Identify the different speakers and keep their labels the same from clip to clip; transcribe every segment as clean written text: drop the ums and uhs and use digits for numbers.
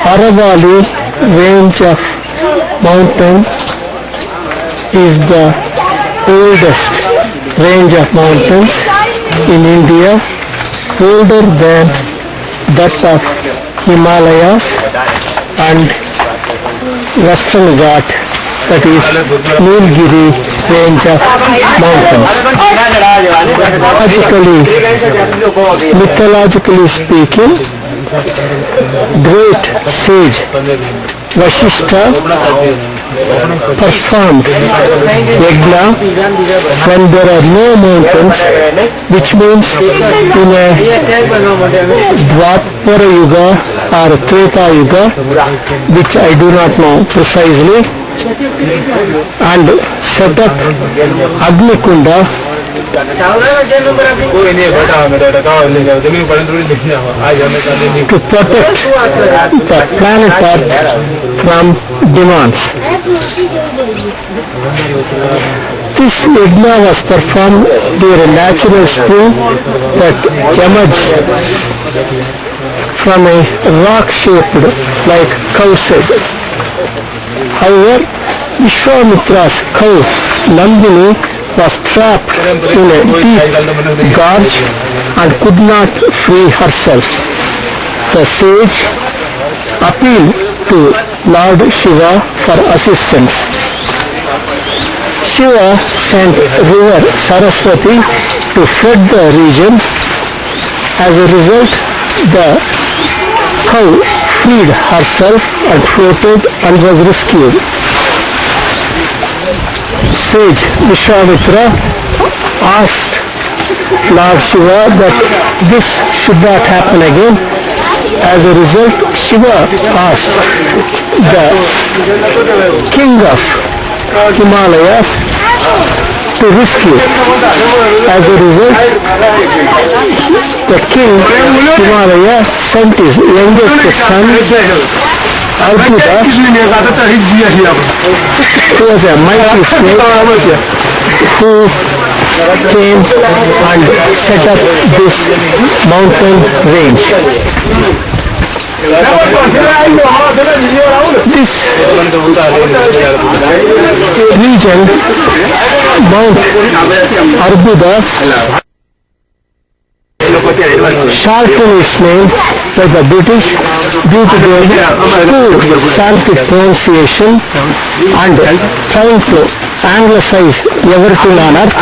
Speaker 1: Aravali range of mountain is the oldest range of mountains in India, older than that of Himalayas and Western Ghat, that is Nilgiri range of mountains. Mythologically speaking, great sage Vashishta performed yajna when there are no mountains, which means in a Dwapara Yuga or Treta Yuga, which I do not know precisely, and set up Agni Kunda to protect the planet Earth from demands. This yajna was performed near a natural spring that emerged from a rock shaped like cow's head. However, Vishwamitra's cow Nandini was trapped in a deep gorge and could not free herself. The sage appealed to Lord Shiva for assistance. Shiva sent river Saraswati to flood the region. As a result, the cow freed herself and floated and was rescued. Sage Vishwamitra asked Lord Shiva that this should not happen again. As a result, Shiva asked the king of Himalayas to rescue. As a result, the king of Himalaya sent his youngest son Abubuda, who was a mighty snake, who came and set up this mountain range. This region, Mount Abubuda, shortened its name by the British due to their poor Sanskrit pronunciation and trying to anglicize everything on earth,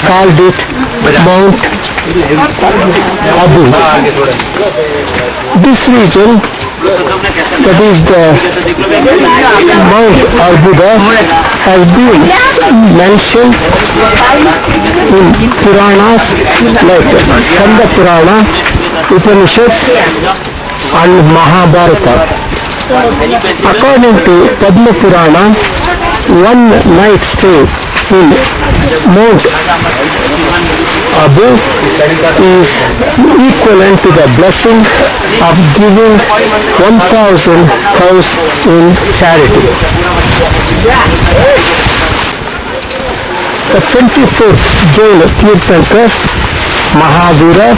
Speaker 1: called it Mount Abu. This region, that is the Mount Abubuda, has been mentioned in Puranas like Skanda Purana, Upanishads and Mahabharata. According to Padma Purana, one night stay in Mount Abu is equivalent to the blessing of giving 1,000 cows in charity. The 24th Jain Temple, Mahavira.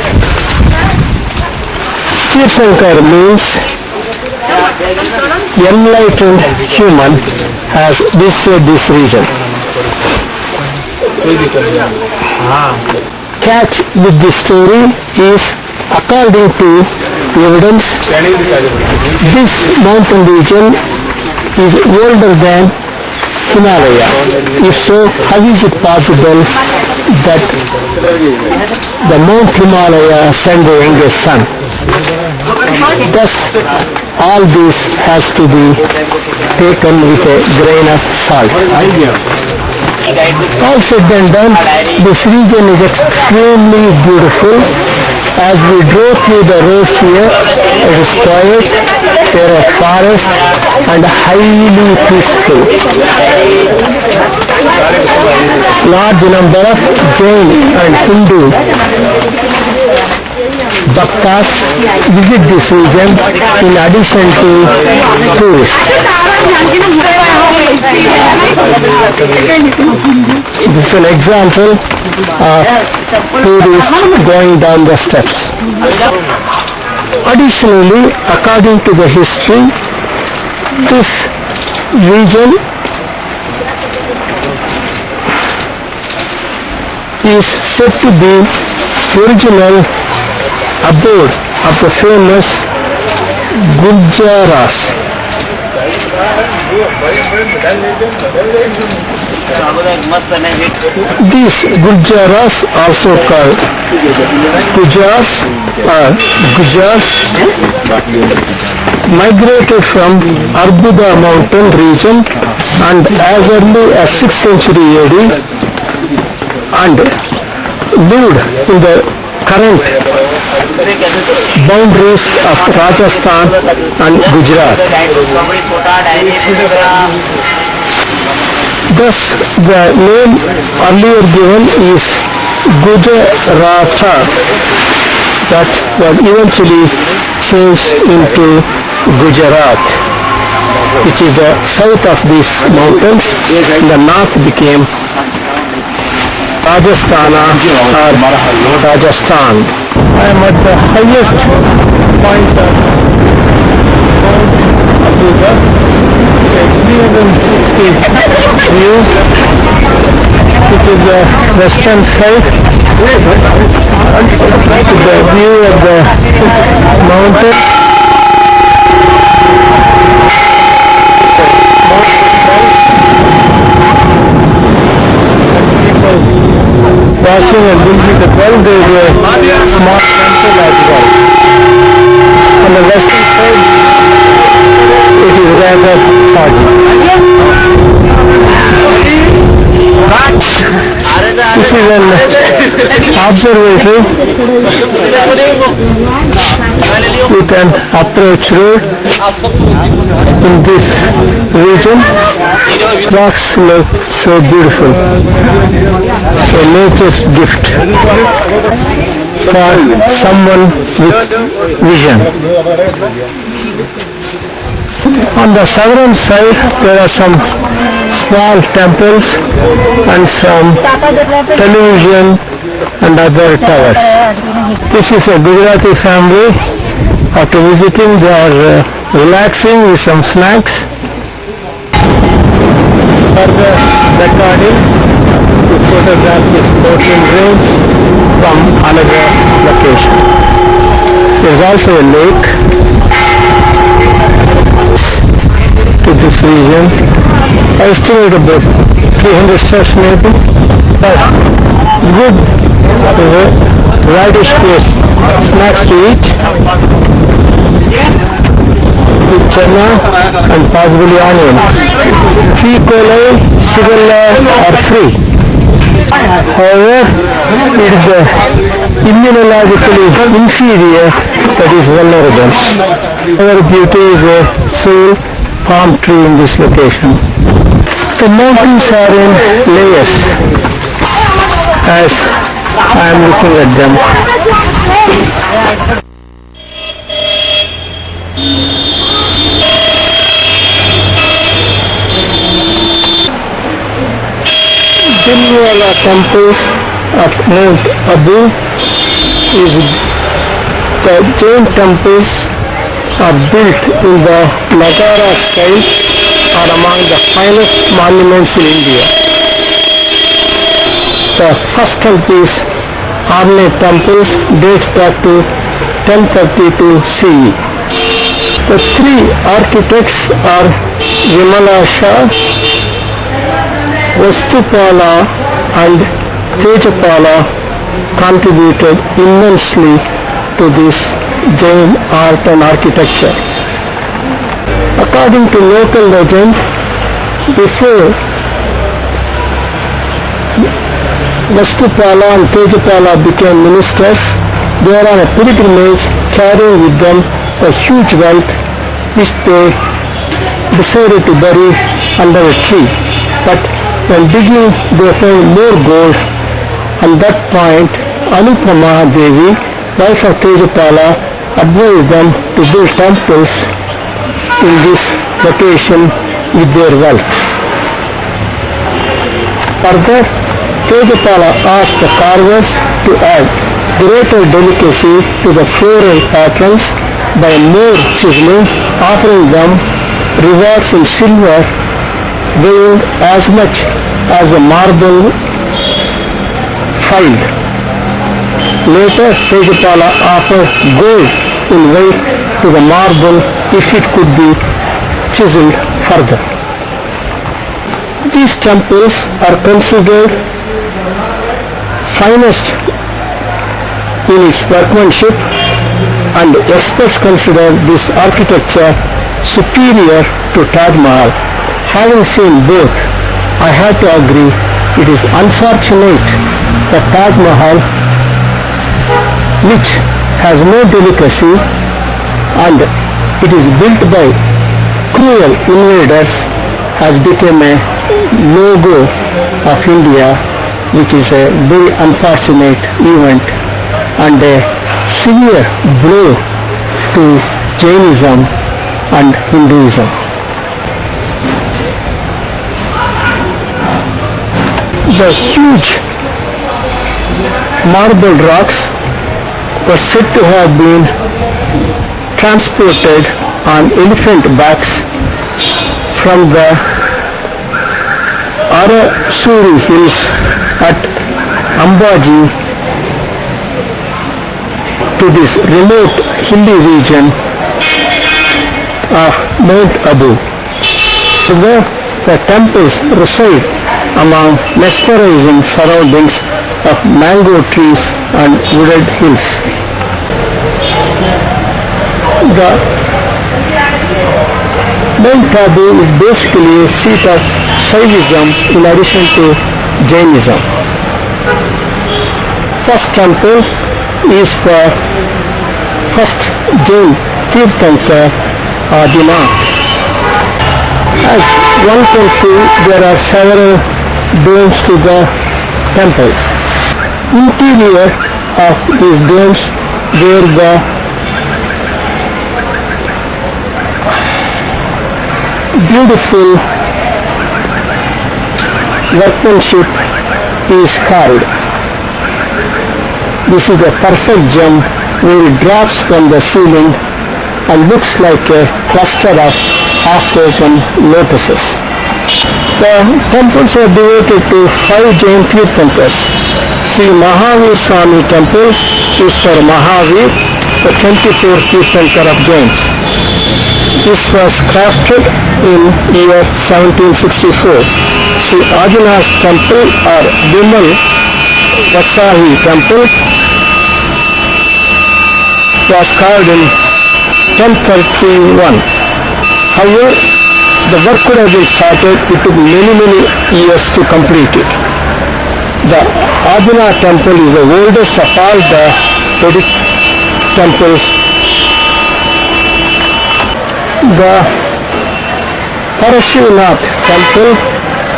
Speaker 1: Tirthankar means enlightened human has visited this region. Catch with this story is, according to evidence, this mountain region is older than Himalaya. If so, how is it possible that the Mount Himalaya sent the youngest son? Thus, all this has to be taken with a grain of salt. All said and done, this region is extremely beautiful. As we drove through the roads here, it is quiet, there are forests and highly peaceful. Large number of Jain and Hindu Bhaktas visit this region in addition to tourists. This is an example of tourists going down the steps. Additionally, according to the history, this region is said to be original abode of the famous Gurjaras. These Gurjaras, also called Gujars or Gujars, migrated from Abubuda mountain region and as early as 6th century AD and lived in the current boundaries of Rajasthan and Gujarat. Thus, the name earlier given is Gujarata, that was eventually changed into Gujarat, which is the south of these mountains. The north became Rajasthana or Rajasthan. I am at the highest point of Mount Abubuda, a 360 view. It is the western side. The view of the mountain. Watching and building the well, there is a small temple as well. On the western side, it is rather hot. This is an observatory with an approach road in this region. Rocks look so beautiful. A nature's gift for someone with vision. On the southern side, there are some small temples and some television and other towers. This is a Gujarati family. After visiting, they are relaxing with some snacks. Further recording to photograph this mountain range from another location. There is also a lake to this region. I estimate about 300 steps maybe, but good radish place, snacks to eat with chana and possibly onion. Tea, cola, sugar are free. However, it is the immunologically inferior that is vulnerable. Other beauty is a sole palm tree in this location. The mountains are in layers as I am looking at them. Dilwara temple of Mount Abu is the Jain temples are built in the Nagara style, are among the finest monuments in India. The first of these ornate temples dates back to 1032 CE. The three architects are Vimala Shah, Vastupala and Tejapala contributed immensely to this Jain art and architecture. According to local legend, before Vastupala and Tejapala became ministers, they were on a pilgrimage carrying with them a huge wealth which they decided to bury under a tree. But when digging, they found more gold. At that point, Anupama Devi, wife of Tejapala, advised them to build temples in this location with their wealth. Further, Tejapala asked the carvers to add greater delicacy to the floral patterns by more chiseling, offering them rewards in silver weighing as much as a marble filed. Later, Tejapala offered gold in weight to the marble if it could be chiseled further. These temples are considered finest in its workmanship, and experts consider this architecture superior to Taj Mahal. Having seen both, I have to agree it is unfortunate that Taj Mahal, which has no delicacy and it is built by cruel invaders, has become a logo of India, which is a very unfortunate event and a severe blow to Jainism and Hinduism. The huge marble rocks were said to have been transported on elephant backs from the Aravali hills at Ambaji to this remote hilly region of Mount Abu, where the temples reside among mesmerizing surroundings of mango trees and wooded hills. The Mount Abu is basically a seat of Shaivism in addition to Jainism. First temple is for first Jain Tirthankar Adina. As one can see, there are several domes to the temple. Interior of these domes where the beautiful workmanship is carved. This is a perfect gem where it drops from the ceiling and looks like a cluster of half-open lotuses. The temples are devoted to 5 Jain Tirthankars. Sri Mahavir Swami Temple is for Mahavir, the 24th Tirthankar of Jains. This was crafted in year 1764. Sri Ajina's Temple or Bimal Vasahi Temple was carved in 1031. However, the work could have been started, it took many years to complete it. The Ajina temple is the oldest of all the Vedic temples. The Parashivnath temple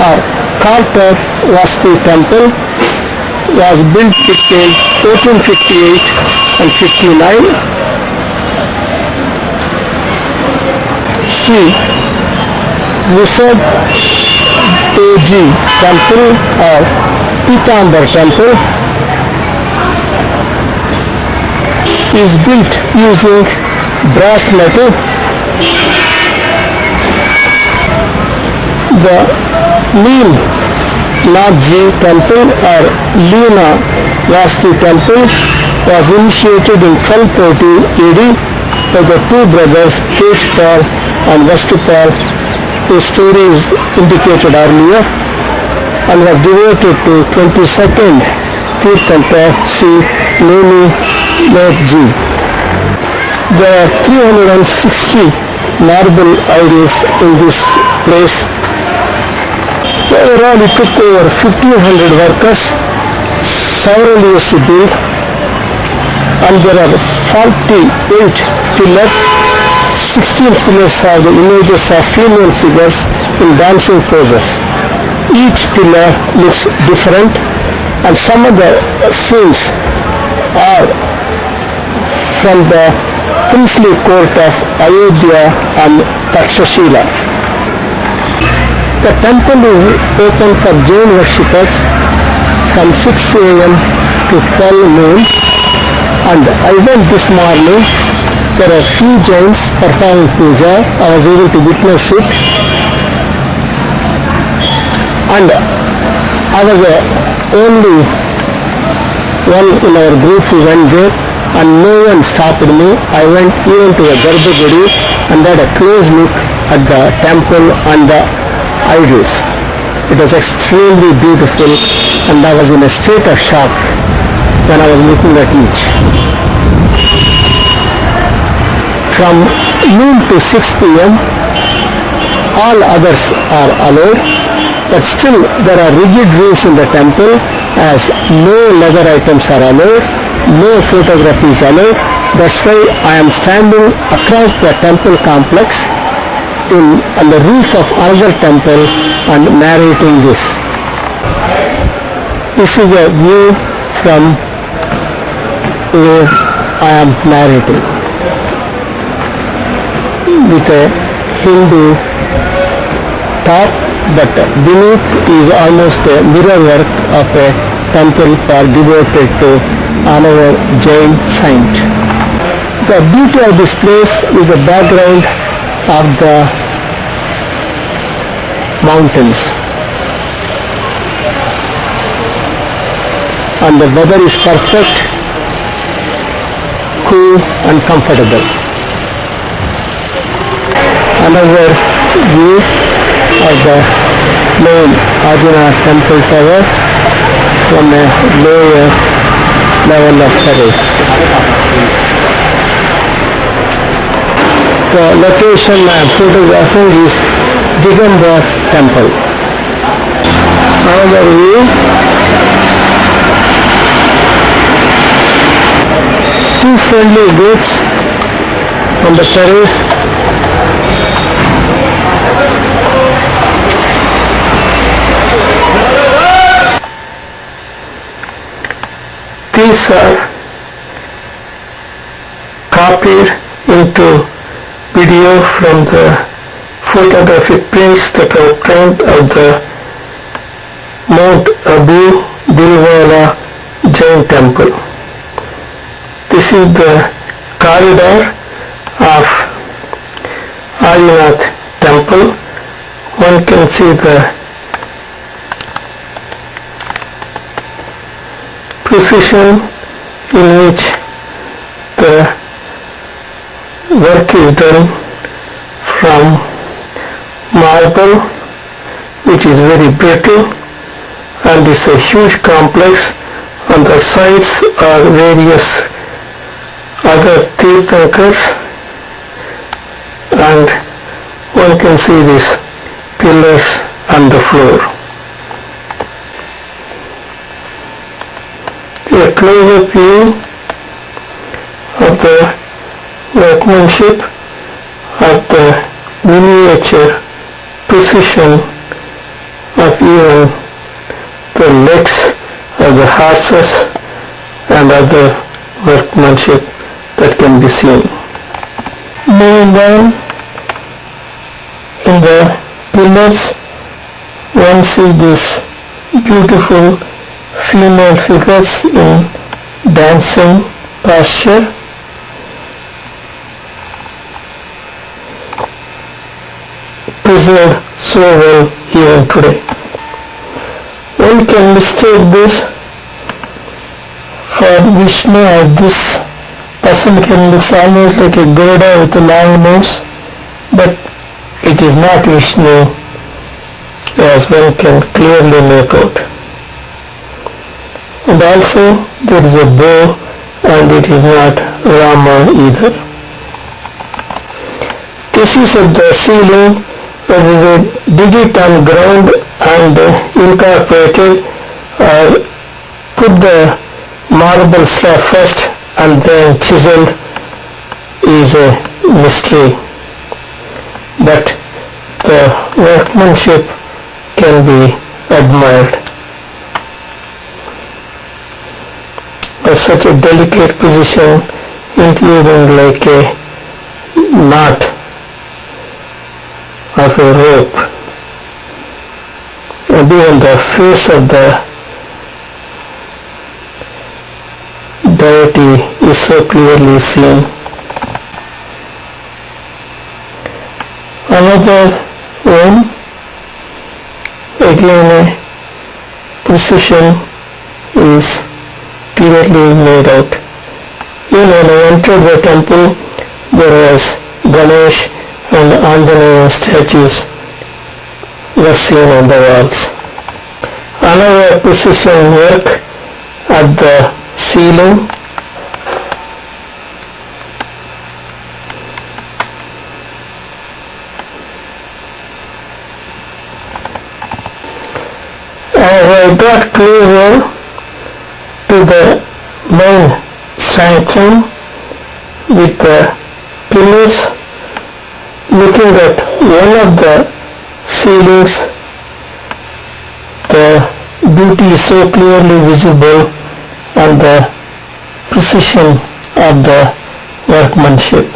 Speaker 1: or Kartar Vastu temple was built between 1458 and 59. Sri Vishad Deji temple or Pitambar temple is built using brass metal. The Neel Nathji temple or Luna Vastu temple was initiated in 1230 AD by the two brothers Tejpal and Vastupal, whose story is indicated earlier, and was devoted to 22nd Tirthankar Sri Nemi Nathji. There are 360 marble idols in this place. Overall, it took over 1500 workers, several years to build, and there are 48 pillars. 16 pillars have the images of female figures in dancing poses. Each pillar looks different, and some of the scenes are from the princely court of Ayodhya and Takshashila. The temple is open for Jain worshippers from 6 a.m. to 12 noon, and I went this morning. There are few Jains performing puja. I was able to witness it, and I was the only one in our group who went there, and no one stopped me. I went even to the Garbhaguri and had a close look at the temple and the idols. It was extremely beautiful, and I was in a state of shock when I was looking at each. From noon to 6 p.m., all others are allowed, but still there are rigid rules in the temple, as no leather items are allowed, no photography is allowed. That's why I am standing across the temple complex on the roof of another temple and narrating this. This is a view from where I am narrating, with a Hindu top, but beneath is almost a mirror work of a temple devoted to another Jain saint. The beauty of this place is the background of the mountains, and the weather is perfect, cool and comfortable. Another view of the main Arjuna temple tower from a lower level of terrace. The location I am photographing is Digambar temple. Another view, two friendly goats on the terrace. These are copied into video from the photographic prints that are obtained of the Mount Dilwara Jain Temple. This is the corridor of Arjuna Temple. One can see the precision in which the work is done from marble, which is very brittle, and it's a huge complex. On the sides are various other tirthankars, and one can see these pillars on the floor. A closer view of the workmanship, of the miniature precision of even the legs of the horses and other workmanship that can be seen. Moving on, in the pillars, one sees these beautiful female figures in dancing posture. Preserved so well even today. One can mistake this for Vishnu, as this person can look almost like a Garuda with a long nose, but it is not Vishnu, as one can clearly make out. And also there is a bow, and it is not Rama either. This is at the ceiling, where we dig it on ground and incorporated, put the marble slab first and then chiseled, is a mystery, but the workmanship can be admired. By such a delicate position, including like a knot of a rope, and even the face of the deity is so clearly seen. Another one, again a precision is clearly made out. When I entered the temple, there was Ganesh and Anjaneya statues were seen on the walls. Another precision work at the ceiling. As I got closer to the main sanctum with the pillars, looking at one of the ceilings, the beauty is so clearly visible and the precision of the workmanship.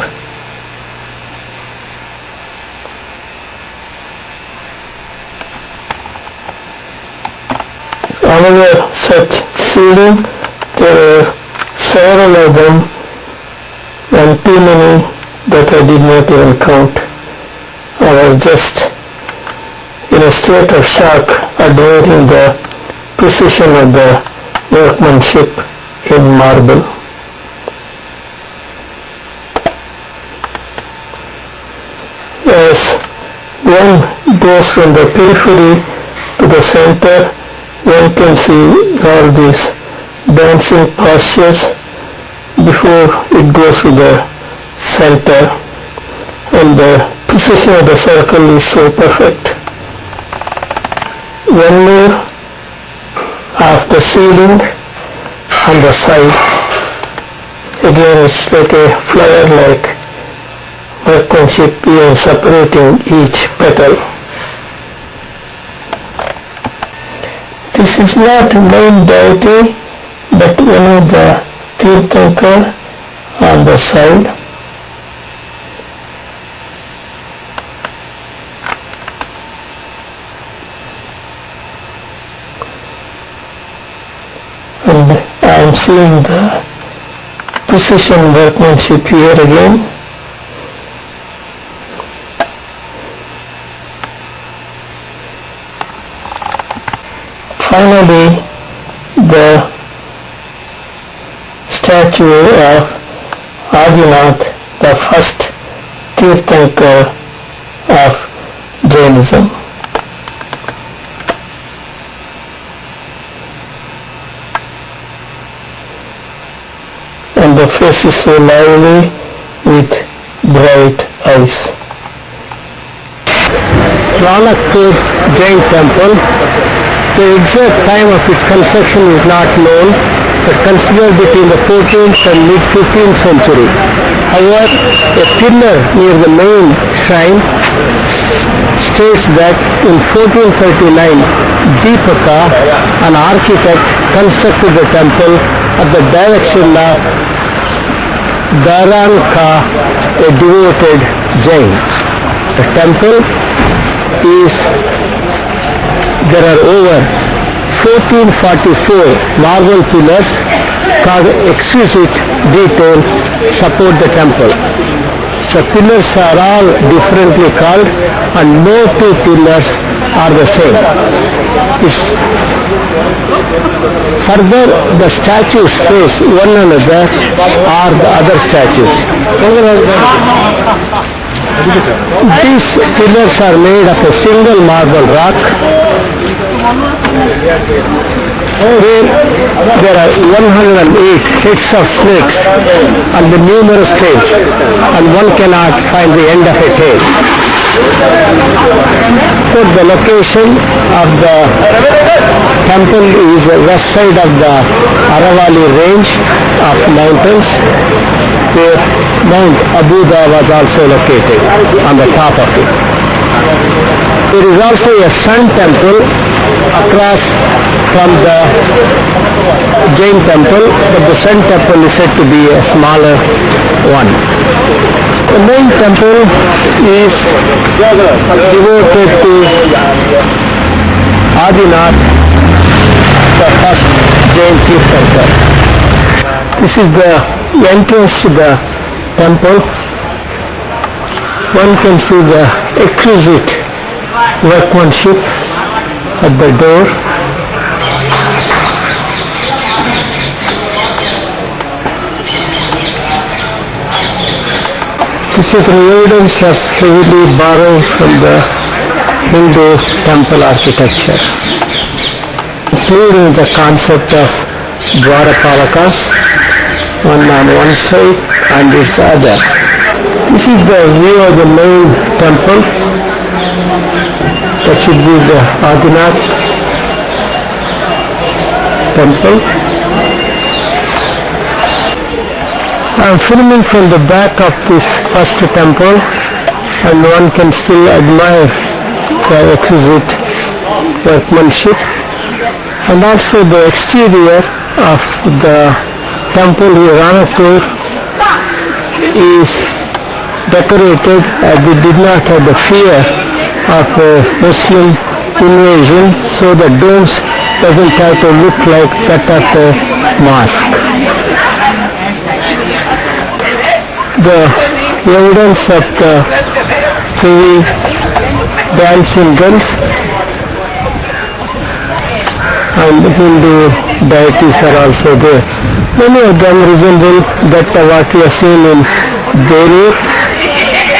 Speaker 1: Another such ceiling, there are several of them and too many that I did not even count. I was just in a state of shock admiring the precision of the workmanship in marble. As one goes from the periphery to the center, one can see all these dancing postures before it goes to the center, and the precision of the circle is so perfect. One more of the ceiling on the side. Again, it's like a flower-like workmanship, even separating each petal. This is not main deity, but the Tirthankar on the side. And I am seeing the precision workmanship here again. Finally, the statue of Adinath, the first Tirthankar of Jainism. And the face is so lively with bright eyes. Ranakpur Jain Temple. The exact time of its construction is not known, but considered between the 14th and mid-15th century. However, a pillar near the main shrine states that in 1439, Deepaka, an architect, constructed the temple at the direction of Dharanka, a devoted Jain. The temple is, there are over 1444 marble pillars called exquisite detail support the temple. The pillars are all differently called and no two pillars are the same. Further, the statues face one another or the other statues. These pillars are made of a single marble rock where there are 108 heads of snakes and the numerous tails, and one cannot find the end of a tail. So the location of the temple is the west side of the Aravali range of mountains, where Mount Abubuda was also located on the top of it. There is also a sun temple across from the Jain temple, but the sun temple is said to be a smaller one. The main temple is devoted to Adinath, the first Jain Tirthankar. This is the entrance to the temple. One can see the exquisite workmanship at the door. This is the evidence of heavily borrowed from the Hindu temple architecture, including the concept of Dwarapalakas, one on one side and this the other. This is the view of the main temple. That should be the Adinath temple. I am filming from the back of this first temple, and one can still admire the exquisite workmanship, and also the exterior of the temple here, Ranakpur, is decorated as we did not have the fear of a Muslim invasion, so the domes doesn't have to look like that of a mosque. The evidence of the three dancing girls and Hindu deities are also there. Many of them resemble that what we have seen in Delhi,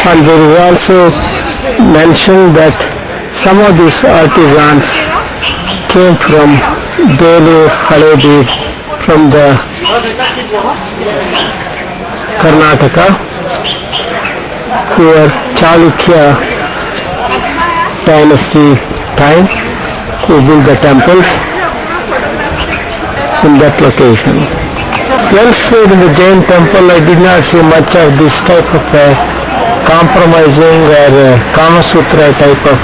Speaker 1: and there is also mentioned that some of these artisans came from Delhi, Haledi, from the Karnataka, who were Chalukya dynasty time, who built the temples in that location. Elsewhere in the Jain temple, I did not see much of this type of compromising or Kama Sutra type of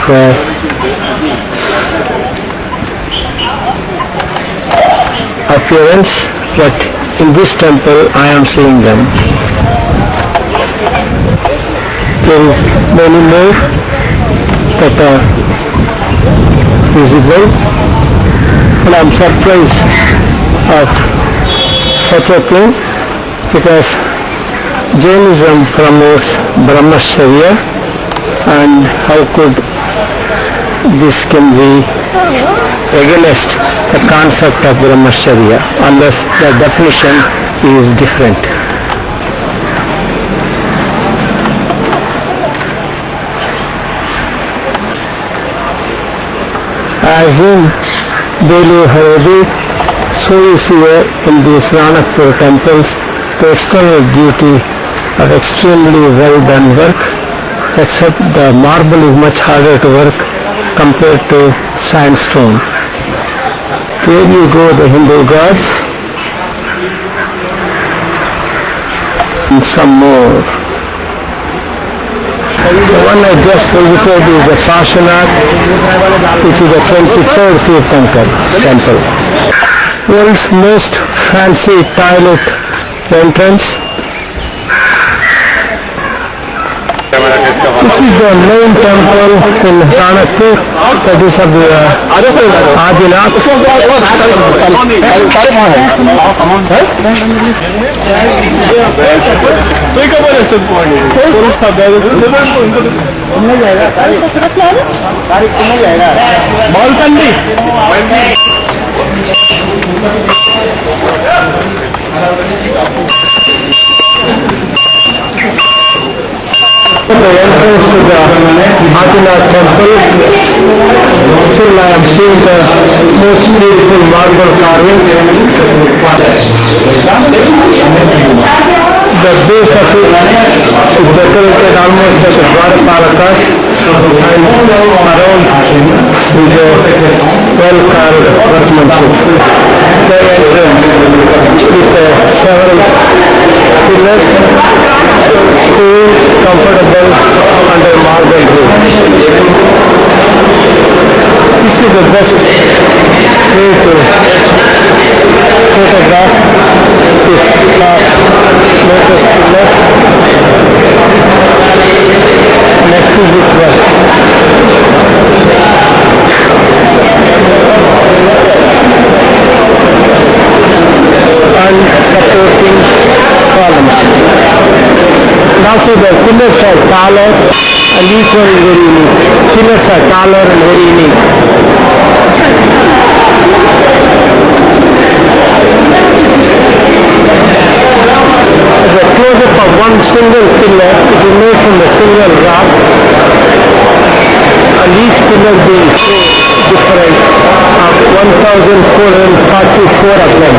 Speaker 1: appearance, but in this temple I am seeing them. There is many more that are visible, and I am surprised of such a thing, because Jainism promotes Brahmacharya, and how could this can be against the concept of Brahmacharya unless the definition is different. As in Delhi, Haledi, so is here in these Ranakpur temples the external beauty of extremely well done work, except the marble is much harder to work compared to sandstone. Here you go, the Hindu gods, and some more. The one I just visited is the Kashinath, which is the 23rd Tirthankar temple. World's most fancy toilet entrance. This is the main temple in Ranakpur, that is of the Adinath. The entrance to the Adinath temple, still I am seeing the most beautiful marble carving. The base of it is decorated almost like a Dwarapalakas, and around is a well carved workmanship. The entrance with several pillars, cool, comfortable under marble roof. This is the best way to photograph this lotus pillar and exquisite work. And supporting also the pillars are taller and each one is very unique. Pillars are taller and very unique. The close-up of one single pillar is made from a single rock, and each pillar being different, 1,444 of them.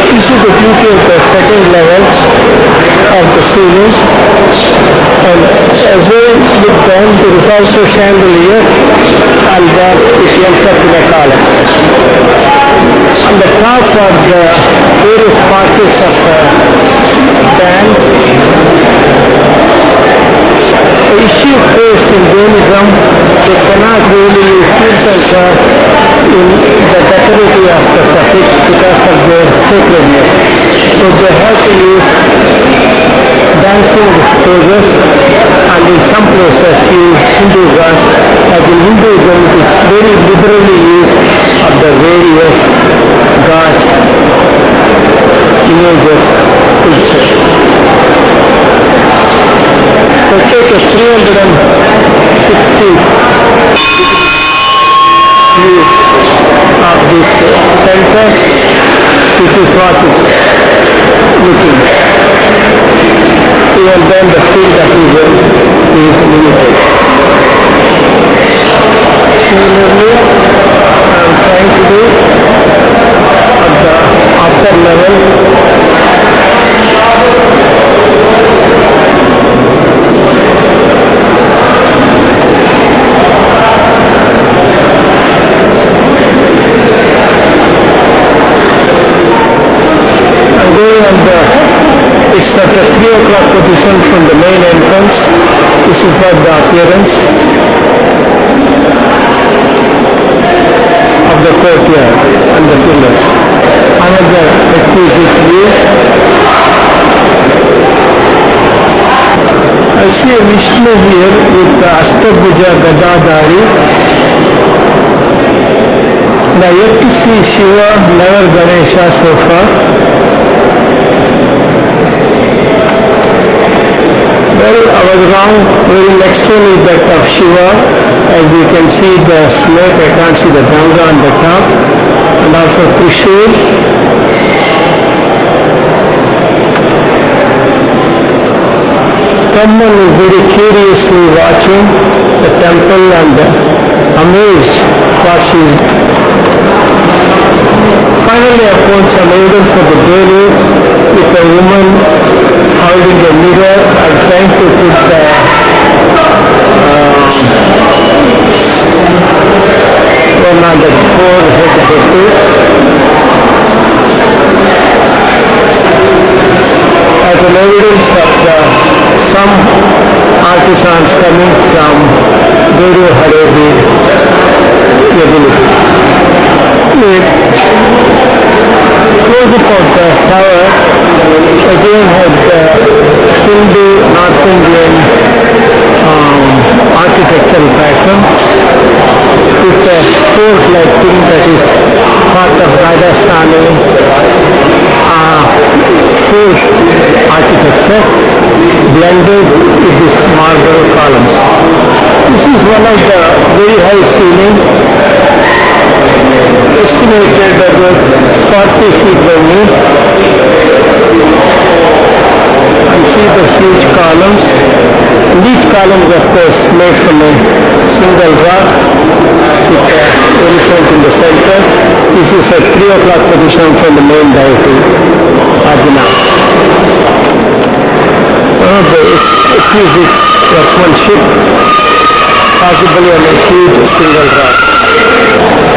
Speaker 1: This is the beauty of the second level of the ceiling, and as we look down, there is also chandelier, and that it ends up in a column. On the top are the various pockets of band. The issue faced in Jainism, they cannot really use filters in the decorative aspect of it because of their sacredness. So they have to use dancing poses, and in some places use Hinduism, as in Hinduism it is very liberally used of the various gods, images, pictures. So take a 360 view of this center. This is what it's looking. And then the field that is limited. Similarly, I am trying to do at the upper level. It's at the 3 o'clock position from the main entrance. This is what the appearance of the courtyard and the pillars. Another exquisite view. I see a Vishnu here with the Abubuda Gadadari. Now yet to see Shiva, never Ganesha so far. Well, I was wrong. Very next one is that of Shiva. As you can see the snake, I can't see the Ganga on the top. And also Trishul. Someone is very curiously watching the temple and amazed what she is. Finally, I found some evidence for the daily with a woman holding a mirror and trying to put the one on the forehead of the two. As an evidence of some artisans coming from Guru Harevi ability. Close-up of the tower again had Hindu, North Indian architectural pattern with a fort-like thing that is part of Rajasthan fort architecture blended with these marble columns. This is one of the very high ceiling, estimated about 40 feet by me, and see the huge columns. And each column is of course made from a single rock with an elephant in the center. This is a 3 o'clock position from the main deity, Arjuna. One of the exquisite workmanship, possibly on a huge single rock.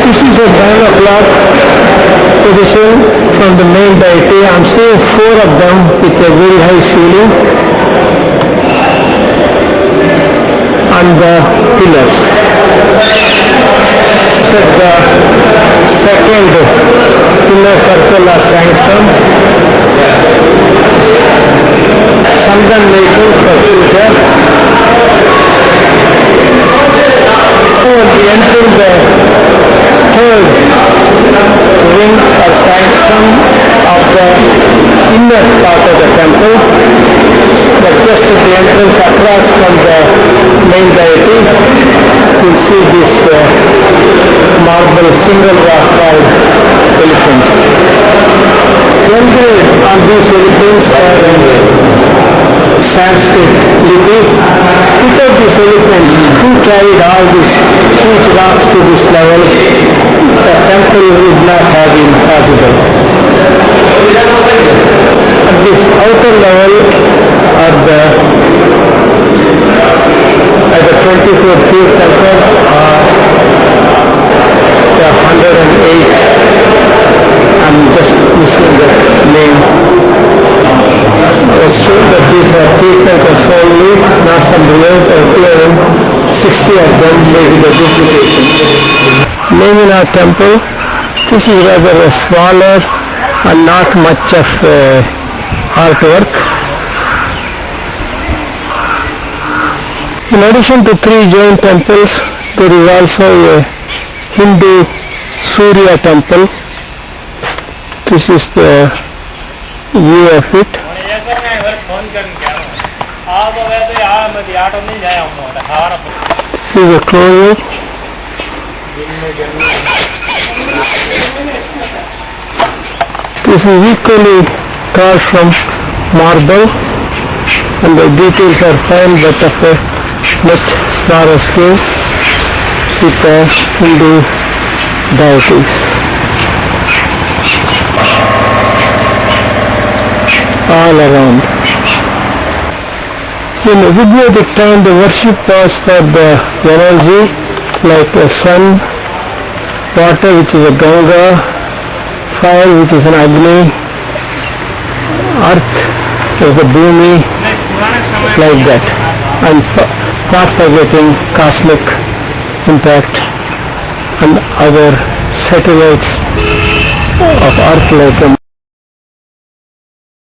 Speaker 1: This is a 9 o'clock position from the main deity. I am seeing 4 of them with a very high ceiling and the pillars. So the second pillar circle of sanction, Sangan making for future. So entering the third wing or sanctum of the inner part of the temple, but just at the entrance across from the main deity, you'll see this marble single rock called elephants. Engraved on these elephants are Sanskrit lipi. Without these elephants, who carried all these huge rocks to this level, the temple would not have been possible. At this outer level at the 24th temple are the 108. I'm just missing the name. I was told that these are temples only, not some real clearing. 60 of them may be the duplication. Lemina temple, this is rather smaller and not much of artwork. In addition to 3 Jain temples, there is also a Hindu Surya temple. This is the view of it. This is a closure. This is equally carved from marble, and the details are fine but of a much smaller scale with the Hindu deities. All around. In Vedic time, the worship was for the energy like the sun, water which is a Ganga, fire which is an Agni, earth is the Bhumi, like that, and propagating cosmic impact and other satellites of earth like